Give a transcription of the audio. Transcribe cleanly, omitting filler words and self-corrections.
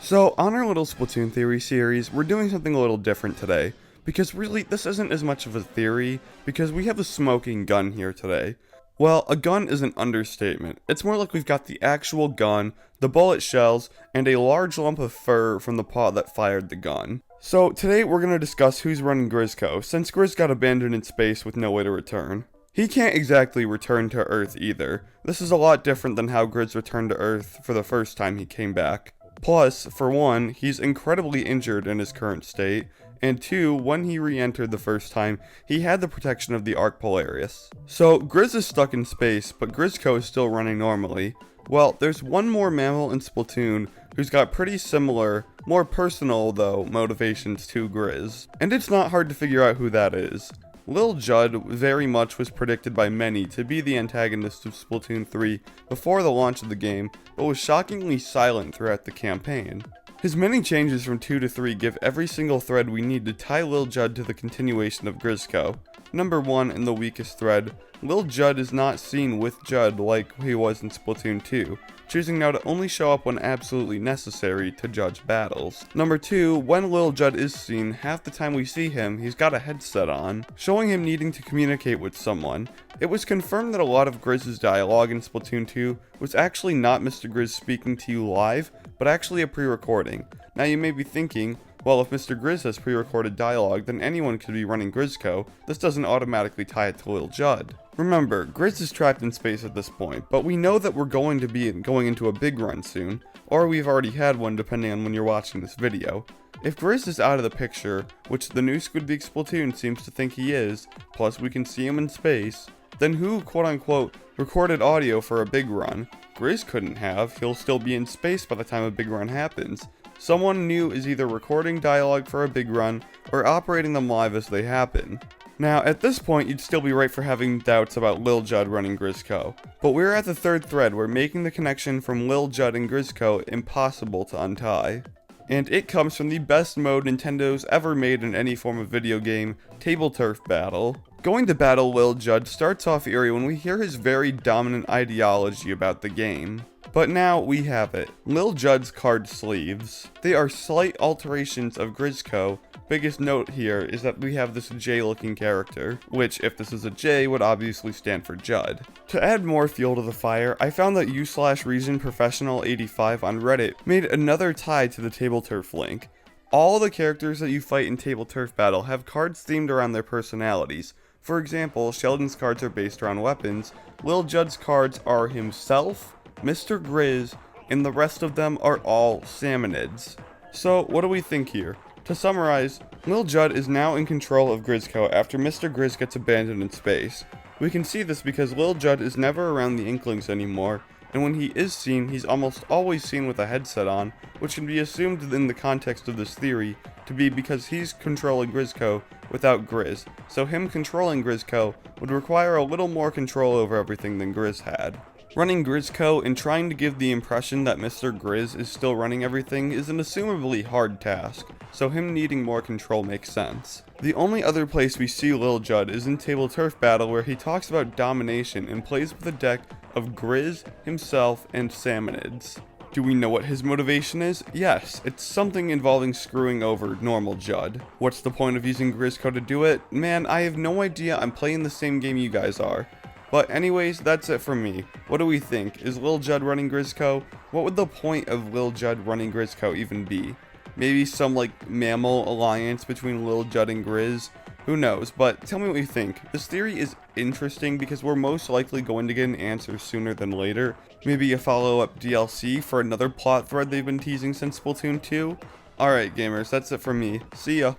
So, on our little Splatoon theory series, we're doing something a little different today. Because really, this isn't as much of a theory, because we have a smoking gun here today. Well, a gun is an understatement. It's more like we've got the actual gun, the bullet shells, and a large lump of fur from the paw that fired the gun. So, today we're going to discuss who's running Grizzco, since Grizz got abandoned in space with no way to return. He can't exactly return to Earth either. This is a lot different than how Grizz returned to Earth for the first time he came back. Plus, for one, he's incredibly injured in his current state, and two, when he re-entered the first time, he had the protection of the Arc Polaris. So, Grizz is stuck in space, but Grizzco is still running normally. Well, there's one more mammal in Splatoon who's got pretty similar, more personal though, motivations to Grizz. And it's not hard to figure out who that is. Lil Judd very much was predicted by many to be the antagonist of Splatoon 3 before the launch of the game, but was shockingly silent throughout the campaign. His many changes from 2 to 3 give every single thread we need to tie Lil Judd to the continuation of Grizzco. Number 1, in the weakest thread, Lil Judd is not seen with Judd like he was in Splatoon 2, choosing now to only show up when absolutely necessary to judge battles. Number 2, when Lil Judd is seen, half the time we see him, he's got a headset on, showing him needing to communicate with someone. It was confirmed that a lot of Grizz's dialogue in Splatoon 2 was actually not Mr. Grizz speaking to you live, but actually a pre-recording. Now you may be thinking, well, if Mr. Grizz has pre-recorded dialogue, then anyone could be running Grizzco. This doesn't automatically tie it to Lil Judd. Remember, Grizz is trapped in space at this point, but we know that we're going to be going into a big run soon, or we've already had one depending on when you're watching this video. If Grizz is out of the picture, which the new Squid Beak Splatoon seems to think he is, plus we can see him in space, then who, quote-unquote, recorded audio for a big run? Grizz couldn't have, he'll still be in space by the time a big run happens. Someone new is either recording dialogue for a big run, or operating them live as they happen. Now, at this point, you'd still be right for having doubts about Lil Judd running Grizzco, but we're at the third thread where making the connection from Lil Judd and Grizzco impossible to untie. And it comes from the best mode Nintendo's ever made in any form of video game, Table Turf Battle. Going to battle Lil Judd starts off eerie when we hear his very dominant ideology about the game. But now we have it. Lil Judd's card sleeves. They are slight alterations of Grizzco. Biggest note here is that we have this J looking character, which if this is a J would obviously stand for Judd. To add more fuel to the fire, I found that u/ReasonProfessional85 on Reddit made another tie to the Table Turf link. All the characters that you fight in Table Turf Battle have cards themed around their personalities. For example, Sheldon's cards are based around weapons, Lil Judd's cards are himself, Mr. Grizz, and the rest of them are all Salmonids. So, what do we think here? To summarize, Lil Judd is now in control of Grizzco after Mr. Grizz gets abandoned in space. We can see this because Lil Judd is never around the Inklings anymore, and when he is seen, he's almost always seen with a headset on, which can be assumed in the context of this theory to be because he's controlling Grizzco without Grizz, so him controlling Grizzco would require a little more control over everything than Grizz had. Running Grizzco and trying to give the impression that Mr. Grizz is still running everything is an assumably hard task, so him needing more control makes sense. The only other place we see Lil Judd is in Table Turf Battle where he talks about domination and plays with a deck of Grizz, himself, and Salmonids. Do we know what his motivation is? Yes, it's something involving screwing over normal Judd. What's the point of using Grizzco to do it? Man, I have no idea, I'm playing the same game you guys are. But anyways, that's it from me. What do we think? Is Lil Judd running Grizzco? What would the point of Lil Judd running Grizzco even be? Maybe some like mammal alliance between Lil Judd and Grizz? Who knows, but tell me what you think. This theory is interesting because we're most likely going to get an answer sooner than later. Maybe a follow-up DLC for another plot thread they've been teasing since Splatoon 2? Alright gamers, that's it from me. See ya!